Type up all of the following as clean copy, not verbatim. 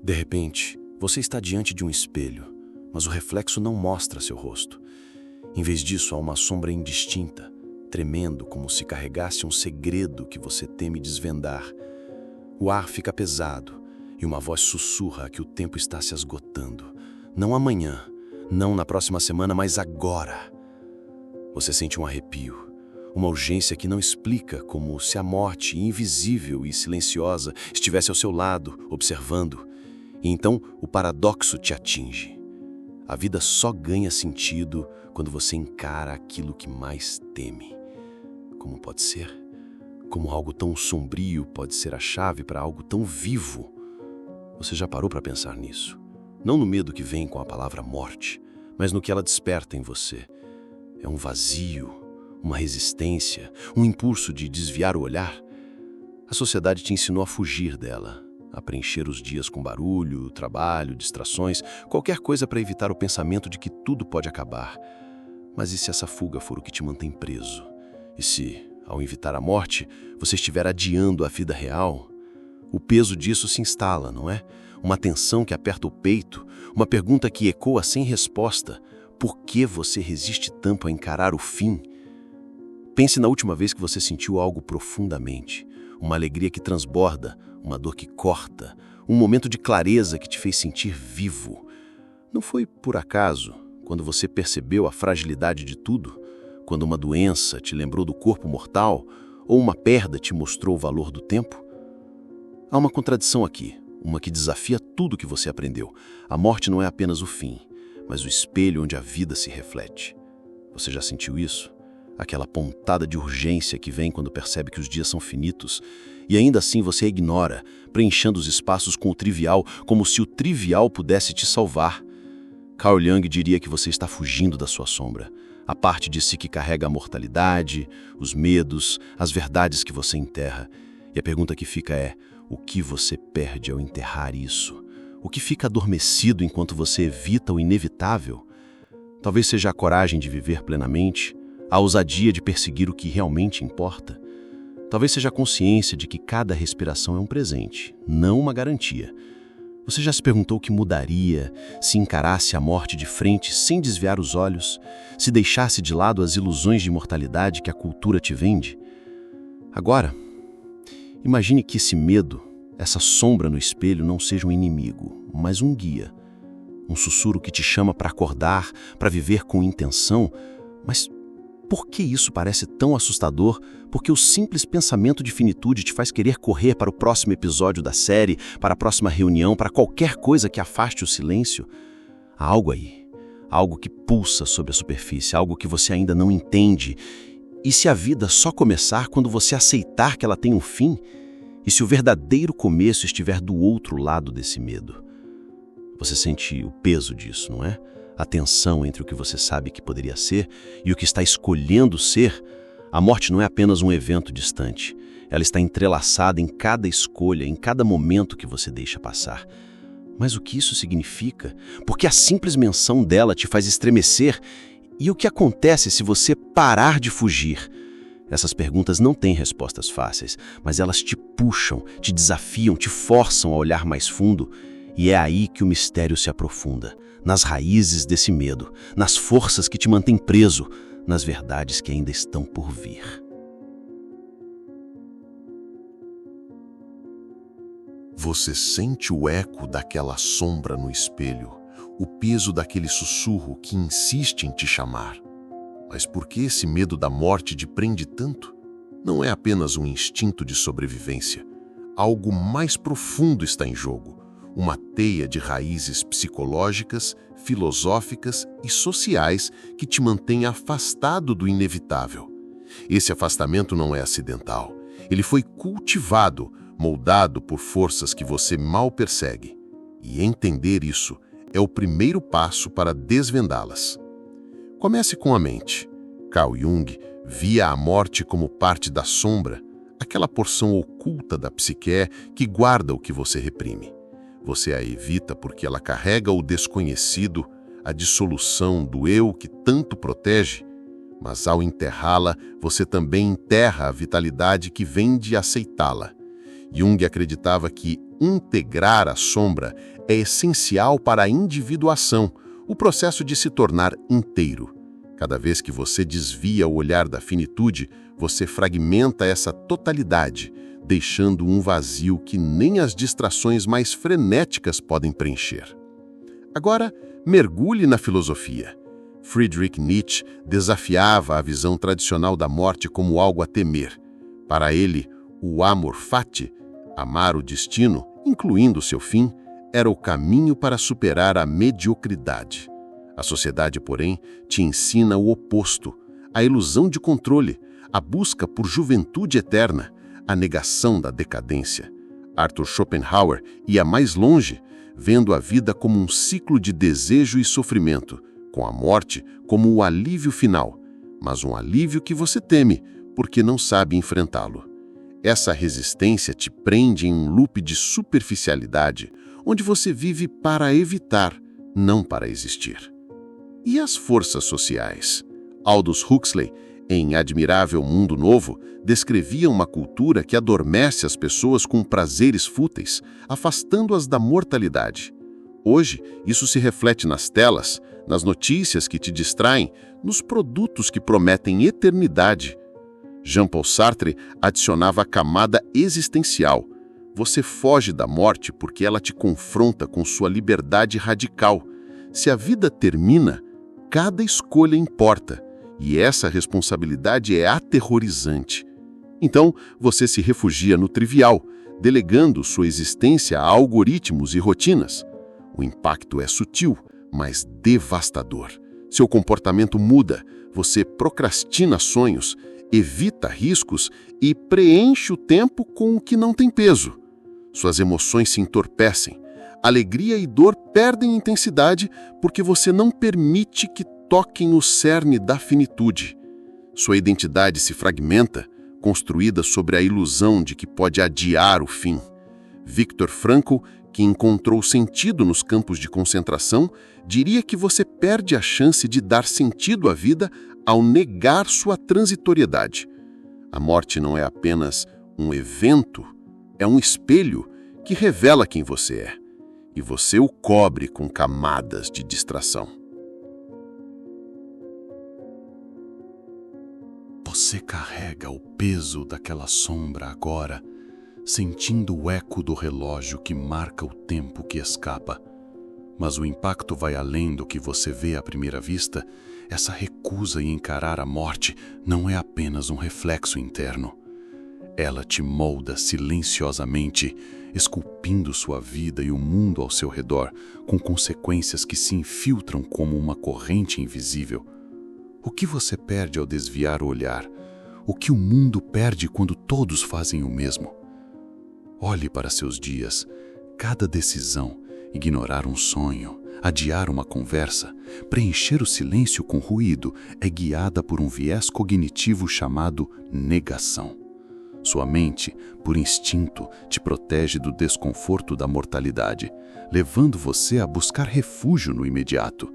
De repente, você está diante de um espelho, mas o reflexo não mostra seu rosto. Em vez disso, há uma sombra indistinta, tremendo como se carregasse um segredo que você teme desvendar. O ar fica pesado e uma voz sussurra que o tempo está se esgotando. Não amanhã, não na próxima semana, mas agora. Você sente um arrepio, uma urgência que não explica, como se a morte, invisível e silenciosa, estivesse ao seu lado, observando. E então o paradoxo te atinge. A vida só ganha sentido quando você encara aquilo que mais teme. Como pode ser? Como algo tão sombrio pode ser a chave para algo tão vivo? Você já parou para pensar nisso? Não no medo que vem com a palavra morte, mas no que ela desperta em você. É um vazio, uma resistência, um impulso de desviar o olhar. A sociedade te ensinou a fugir dela, a preencher os dias com barulho, trabalho, distrações, qualquer coisa para evitar o pensamento de que tudo pode acabar. Mas e se essa fuga for o que te mantém preso? E se, ao evitar a morte, você estiver adiando a vida real? O peso disso se instala, não é? Uma tensão que aperta o peito, uma pergunta que ecoa sem resposta. Por que você resiste tanto a encarar o fim? Pense na última vez que você sentiu algo profundamente, uma alegria que transborda, uma dor que corta, um momento de clareza que te fez sentir vivo. Não foi por acaso, quando você percebeu a fragilidade de tudo, quando uma doença te lembrou do corpo mortal, ou uma perda te mostrou o valor do tempo? Há uma contradição aqui, uma que desafia tudo que você aprendeu. A morte não é apenas o fim, mas o espelho onde a vida se reflete. Você já sentiu isso? Aquela pontada de urgência que vem quando percebe que os dias são finitos, e ainda assim você a ignora, preenchendo os espaços com o trivial, como se o trivial pudesse te salvar. Carl Jung diria que você está fugindo da sua sombra, a parte de si que carrega a mortalidade, os medos, as verdades que você enterra. E a pergunta que fica é: o que você perde ao enterrar isso? O que fica adormecido enquanto você evita o inevitável? Talvez seja a coragem de viver plenamente, a ousadia de perseguir o que realmente importa. Talvez seja a consciência de que cada respiração é um presente, não uma garantia. Você já se perguntou o que mudaria se encarasse a morte de frente sem desviar os olhos, se deixasse de lado as ilusões de imortalidade que a cultura te vende? Agora, imagine que esse medo, essa sombra no espelho, não seja um inimigo, mas um guia. Um sussurro que te chama para acordar, para viver com intenção. Mas por que isso parece tão assustador? Porque o simples pensamento de finitude te faz querer correr para o próximo episódio da série, para a próxima reunião, para qualquer coisa que afaste o silêncio. Há algo aí, algo que pulsa sobre a superfície, algo que você ainda não entende. E se a vida só começar quando você aceitar que ela tem um fim? E se o verdadeiro começo estiver do outro lado desse medo? Você sente o peso disso, não é? A tensão entre o que você sabe que poderia ser e o que está escolhendo ser. A morte não é apenas um evento distante. Ela está entrelaçada em cada escolha, em cada momento que você deixa passar. Mas o que isso significa? Porque a simples menção dela te faz estremecer. E o que acontece se você parar de fugir? Essas perguntas não têm respostas fáceis, mas elas te puxam, te desafiam, te forçam a olhar mais fundo. E é aí que o mistério se aprofunda, nas raízes desse medo, nas forças que te mantêm preso, nas verdades que ainda estão por vir. Você sente o eco daquela sombra no espelho, o peso daquele sussurro que insiste em te chamar. Mas por que esse medo da morte te prende tanto? Não é apenas um instinto de sobrevivência. Algo mais profundo está em jogo. Uma teia de raízes psicológicas, filosóficas e sociais que te mantém afastado do inevitável. Esse afastamento não é acidental. Ele foi cultivado, moldado por forças que você mal persegue. E entender isso é o primeiro passo para desvendá-las. Comece com a mente. Carl Jung via a morte como parte da sombra, aquela porção oculta da psique que guarda o que você reprime. Você a evita porque ela carrega o desconhecido, a dissolução do eu que tanto protege, mas ao enterrá-la, você também enterra a vitalidade que vem de aceitá-la. Jung acreditava que integrar a sombra é essencial para a individuação, o processo de se tornar inteiro. Cada vez que você desvia o olhar da finitude, você fragmenta essa totalidade, deixando um vazio que nem as distrações mais frenéticas podem preencher. Agora, mergulhe na filosofia. Friedrich Nietzsche desafiava a visão tradicional da morte como algo a temer. Para ele, o amor fati, amar o destino, incluindo seu fim, era o caminho para superar a mediocridade. A sociedade, porém, te ensina o oposto, a ilusão de controle, a busca por juventude eterna, a negação da decadência. Arthur Schopenhauer ia mais longe, vendo a vida como um ciclo de desejo e sofrimento, com a morte como o alívio final, mas um alívio que você teme, porque não sabe enfrentá-lo. Essa resistência te prende em um loop de superficialidade, onde você vive para evitar, não para existir. E as forças sociais? Aldous Huxley, em Admirável Mundo Novo, descrevia uma cultura que adormece as pessoas com prazeres fúteis, afastando-as da mortalidade. Hoje, isso se reflete nas telas, nas notícias que te distraem, nos produtos que prometem eternidade. Jean-Paul Sartre adicionava a camada existencial. Você foge da morte porque ela te confronta com sua liberdade radical. Se a vida termina, cada escolha importa, e essa responsabilidade é aterrorizante. Então, você se refugia no trivial, delegando sua existência a algoritmos e rotinas. O impacto é sutil, mas devastador. Seu comportamento muda, você procrastina sonhos, evita riscos e preenche o tempo com o que não tem peso. Suas emoções se entorpecem. Alegria e dor perdem intensidade porque você não permite que toquem o cerne da finitude. Sua identidade se fragmenta, construída sobre a ilusão de que pode adiar o fim. Viktor Frankl, que encontrou sentido nos campos de concentração, diria que você perde a chance de dar sentido à vida ao negar sua transitoriedade. A morte não é apenas um evento, é um espelho que revela quem você é. E você o cobre com camadas de distração. Você carrega o peso daquela sombra agora, sentindo o eco do relógio que marca o tempo que escapa. Mas o impacto vai além do que você vê à primeira vista. Essa recusa em encarar a morte não é apenas um reflexo interno. Ela te molda silenciosamente, esculpindo sua vida e o mundo ao seu redor, com consequências que se infiltram como uma corrente invisível. O que você perde ao desviar o olhar? O que o mundo perde quando todos fazem o mesmo? Olhe para seus dias. Cada decisão, ignorar um sonho, adiar uma conversa, preencher o silêncio com ruído, é guiada por um viés cognitivo chamado negação. Sua mente, por instinto, te protege do desconforto da mortalidade, levando você a buscar refúgio no imediato.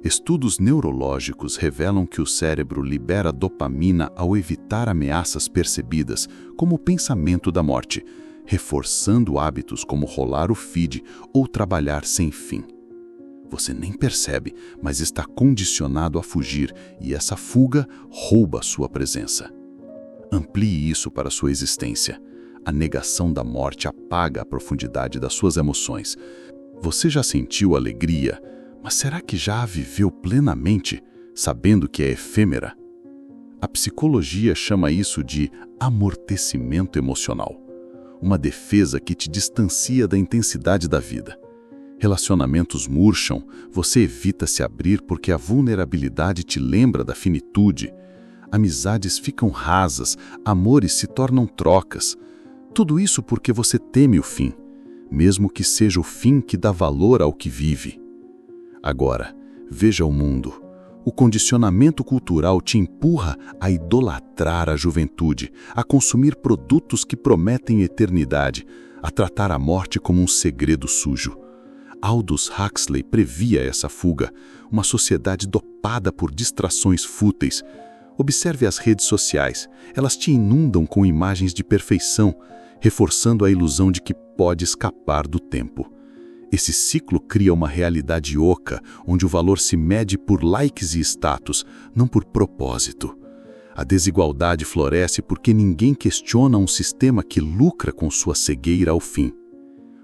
Estudos neurológicos revelam que o cérebro libera dopamina ao evitar ameaças percebidas, como o pensamento da morte, reforçando hábitos como rolar o feed ou trabalhar sem fim. Você nem percebe, mas está condicionado a fugir, e essa fuga rouba sua presença. Amplie isso para sua existência. A negação da morte apaga a profundidade das suas emoções. Você já sentiu alegria, mas será que já a viveu plenamente, sabendo que é efêmera? A psicologia chama isso de amortecimento emocional, uma defesa que te distancia da intensidade da vida. Relacionamentos murcham, você evita se abrir porque a vulnerabilidade te lembra da finitude. Amizades ficam rasas, amores se tornam trocas. Tudo isso porque você teme o fim, mesmo que seja o fim que dá valor ao que vive. Agora, veja o mundo. O condicionamento cultural te empurra a idolatrar a juventude, a consumir produtos que prometem eternidade, a tratar a morte como um segredo sujo. Aldous Huxley previa essa fuga, uma sociedade dopada por distrações fúteis. Observe as redes sociais, elas te inundam com imagens de perfeição, reforçando a ilusão de que pode escapar do tempo. Esse ciclo cria uma realidade oca, onde o valor se mede por likes e status, não por propósito. A desigualdade floresce porque ninguém questiona um sistema que lucra com sua cegueira ao fim.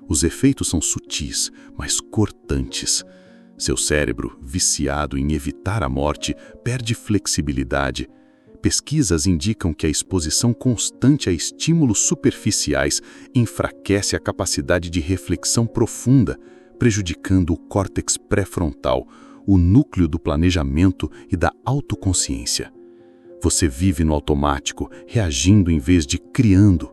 Os efeitos são sutis, mas cortantes. Seu cérebro, viciado em evitar a morte, perde flexibilidade. Pesquisas indicam que a exposição constante a estímulos superficiais enfraquece a capacidade de reflexão profunda, prejudicando o córtex pré-frontal, o núcleo do planejamento e da autoconsciência. Você vive no automático, reagindo em vez de criando.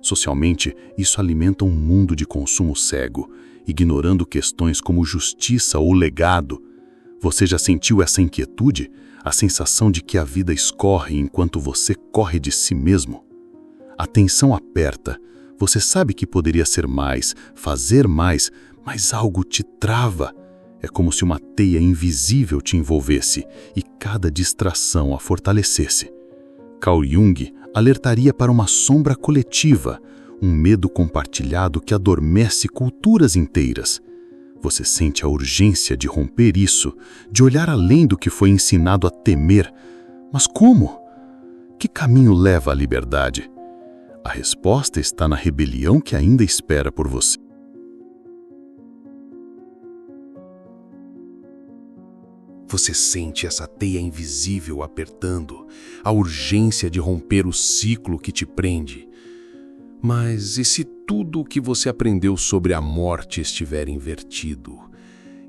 Socialmente, isso alimenta um mundo de consumo cego, ignorando questões como justiça ou legado. Você já sentiu essa inquietude? A sensação de que a vida escorre enquanto você corre de si mesmo? A tensão aperta. Você sabe que poderia ser mais, fazer mais, mas algo te trava. É como se uma teia invisível te envolvesse e cada distração a fortalecesse. Carl Jung alertaria para uma sombra coletiva, um medo compartilhado que adormece culturas inteiras. Você sente a urgência de romper isso, de olhar além do que foi ensinado a temer. Mas como? Que caminho leva à liberdade? A resposta está na rebelião que ainda espera por você. Você sente essa teia invisível apertando, a urgência de romper o ciclo que te prende. Mas e se tudo o que você aprendeu sobre a morte estiver invertido?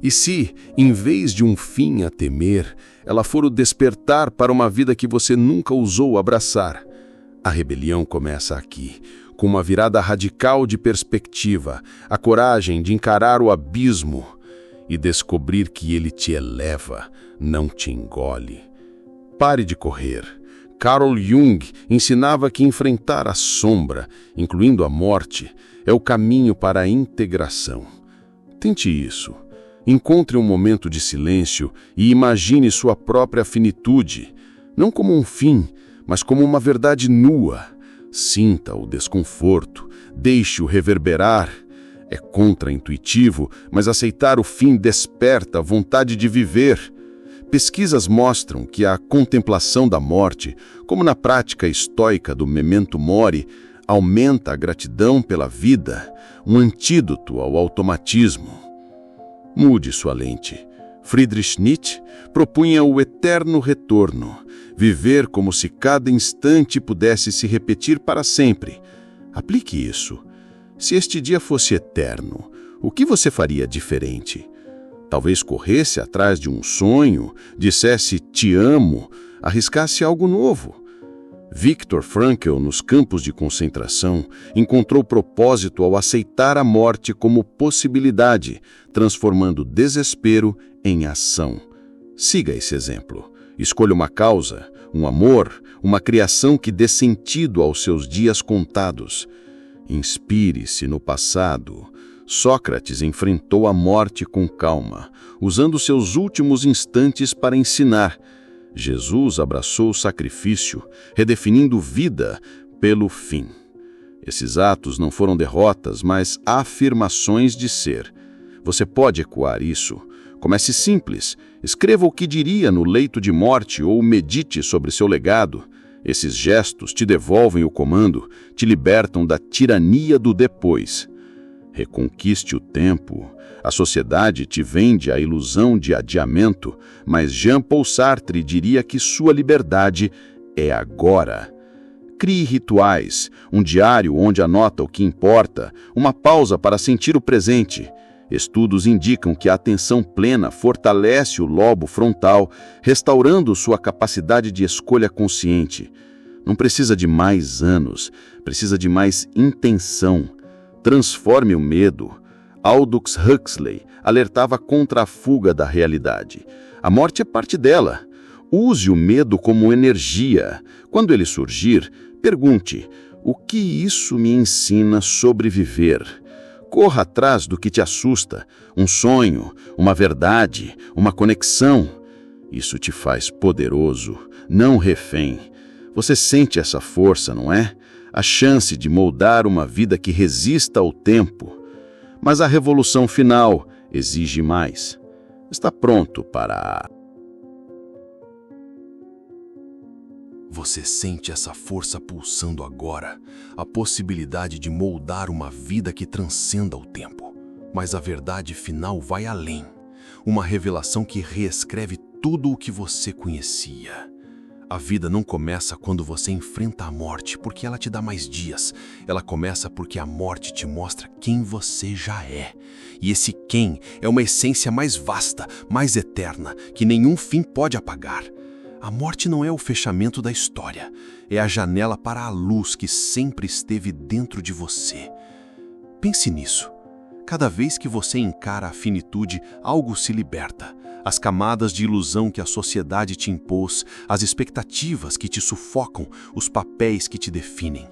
E se, em vez de um fim a temer, ela for o despertar para uma vida que você nunca ousou abraçar? A rebelião começa aqui, com uma virada radical de perspectiva, a coragem de encarar o abismo e descobrir que ele te eleva, não te engole. Pare de correr. Carl Jung ensinava que enfrentar a sombra, incluindo a morte, é o caminho para a integração. Tente isso. Encontre um momento de silêncio e imagine sua própria finitude, não como um fim, mas como uma verdade nua. Sinta o desconforto, deixe-o reverberar. É contraintuitivo, mas aceitar o fim desperta a vontade de viver. Pesquisas mostram que a contemplação da morte, como na prática estoica do memento mori, aumenta a gratidão pela vida, um antídoto ao automatismo. Mude sua lente. Friedrich Nietzsche propunha o eterno retorno, viver como se cada instante pudesse se repetir para sempre. Aplique isso. Se este dia fosse eterno, o que você faria diferente? Talvez corresse atrás de um sonho, dissesse "te amo", arriscasse algo novo. Viktor Frankl, nos campos de concentração, encontrou propósito ao aceitar a morte como possibilidade, transformando desespero em ação. Siga esse exemplo. Escolha uma causa, um amor, uma criação que dê sentido aos seus dias contados. Inspire-se no passado. Sócrates enfrentou a morte com calma, usando seus últimos instantes para ensinar. Jesus abraçou o sacrifício, redefinindo vida pelo fim. Esses atos não foram derrotas, mas afirmações de ser. Você pode ecoar isso. Comece simples. Escreva o que diria no leito de morte ou medite sobre seu legado. Esses gestos te devolvem o comando, te libertam da tirania do depois. Reconquiste o tempo. A sociedade te vende a ilusão de adiamento, mas Jean-Paul Sartre diria que sua liberdade é agora. Crie rituais, um diário onde anota o que importa, uma pausa para sentir o presente. Estudos indicam que a atenção plena fortalece o lobo frontal, restaurando sua capacidade de escolha consciente. Não precisa de mais anos, precisa de mais intenção. Transforme o medo. Aldous Huxley alertava contra a fuga da realidade. A morte é parte dela. Use o medo como energia. Quando ele surgir, pergunte: o que isso me ensina sobre viver? Corra atrás do que te assusta, um sonho, uma verdade, uma conexão. Isso te faz poderoso, não refém. Você sente essa força, não é? A chance de moldar uma vida que resista ao tempo. Mas a revolução final exige mais. Está pronto para... Você sente essa força pulsando agora, a possibilidade de moldar uma vida que transcenda o tempo. Mas a verdade final vai além. Uma revelação que reescreve tudo o que você conhecia. A vida não começa quando você enfrenta a morte, porque ela te dá mais dias. Ela começa porque a morte te mostra quem você já é. E esse quem é uma essência mais vasta, mais eterna, que nenhum fim pode apagar. A morte não é o fechamento da história, é a janela para a luz que sempre esteve dentro de você. Pense nisso. Cada vez que você encara a finitude, algo se liberta. As camadas de ilusão que a sociedade te impôs, as expectativas que te sufocam, os papéis que te definem.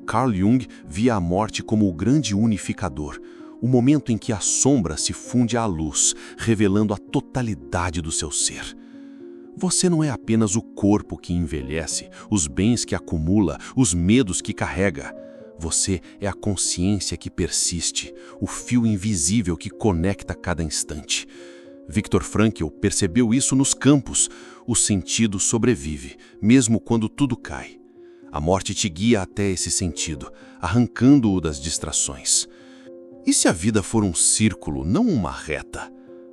Carl Jung via a morte como o grande unificador, o momento em que a sombra se funde à luz, revelando a totalidade do seu ser. Você não é apenas o corpo que envelhece, os bens que acumula, os medos que carrega. Você é a consciência que persiste, o fio invisível que conecta cada instante. Viktor Frankl percebeu isso nos campos. O sentido sobrevive, mesmo quando tudo cai. A morte te guia até esse sentido, arrancando-o das distrações. E se a vida for um círculo, não uma reta?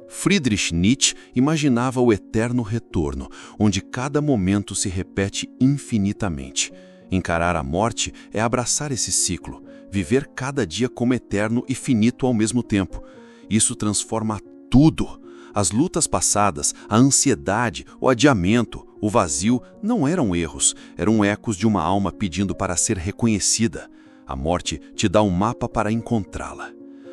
Friedrich Nietzsche imaginava o eterno retorno, onde cada momento se repete infinitamente. Encarar a morte é abraçar esse ciclo, viver cada dia como eterno e finito ao mesmo tempo. Isso transforma tudo. As lutas passadas, a ansiedade, o adiamento, o vazio não eram erros, eram ecos de uma alma pedindo para ser reconhecida. A morte te dá um mapa para encontrá-la.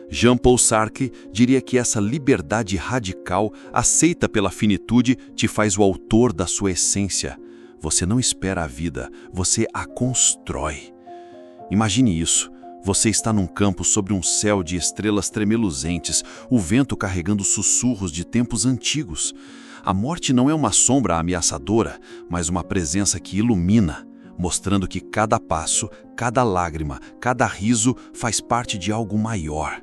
Jean-Paul Sartre diria que essa liberdade radical, aceita pela finitude, te faz o autor da sua essência. Você não espera a vida, você a constrói. Imagine isso. Você está num campo sobre um céu de estrelas tremeluzentes, o vento carregando sussurros de tempos antigos. A morte não é uma sombra ameaçadora, mas uma presença que ilumina, mostrando que cada passo, cada lágrima, cada riso faz parte de algo maior.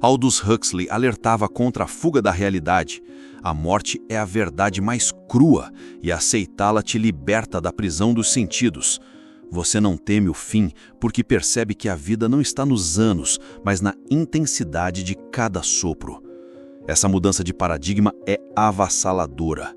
Aldous Huxley alertava contra a fuga da realidade. A morte é a verdade mais crua e aceitá-la te liberta da prisão dos sentidos. Você não teme o fim porque percebe que a vida não está nos anos, mas na intensidade de cada sopro. Essa mudança de paradigma é avassaladora.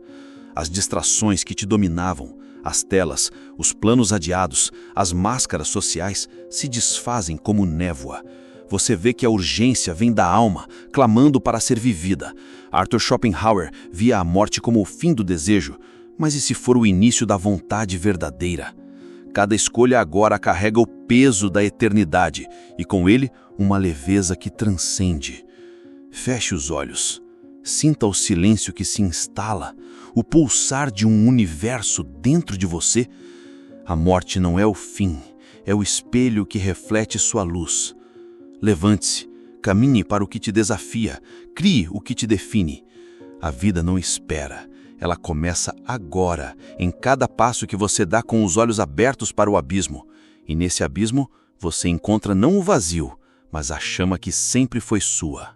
As distrações que te dominavam, as telas, os planos adiados, as máscaras sociais se desfazem como névoa. Você vê que a urgência vem da alma, clamando para ser vivida. Arthur Schopenhauer via a morte como o fim do desejo, mas e se for o início da vontade verdadeira? Cada escolha agora carrega o peso da eternidade e com ele uma leveza que transcende. Feche os olhos. Sinta o silêncio que se instala, o pulsar de um universo dentro de você. A morte não é o fim, é o espelho que reflete sua luz. Levante-se, caminhe para o que te desafia, crie o que te define. A vida não espera, ela começa agora, em cada passo que você dá com os olhos abertos para o abismo. E nesse abismo, você encontra não o vazio, mas a chama que sempre foi sua.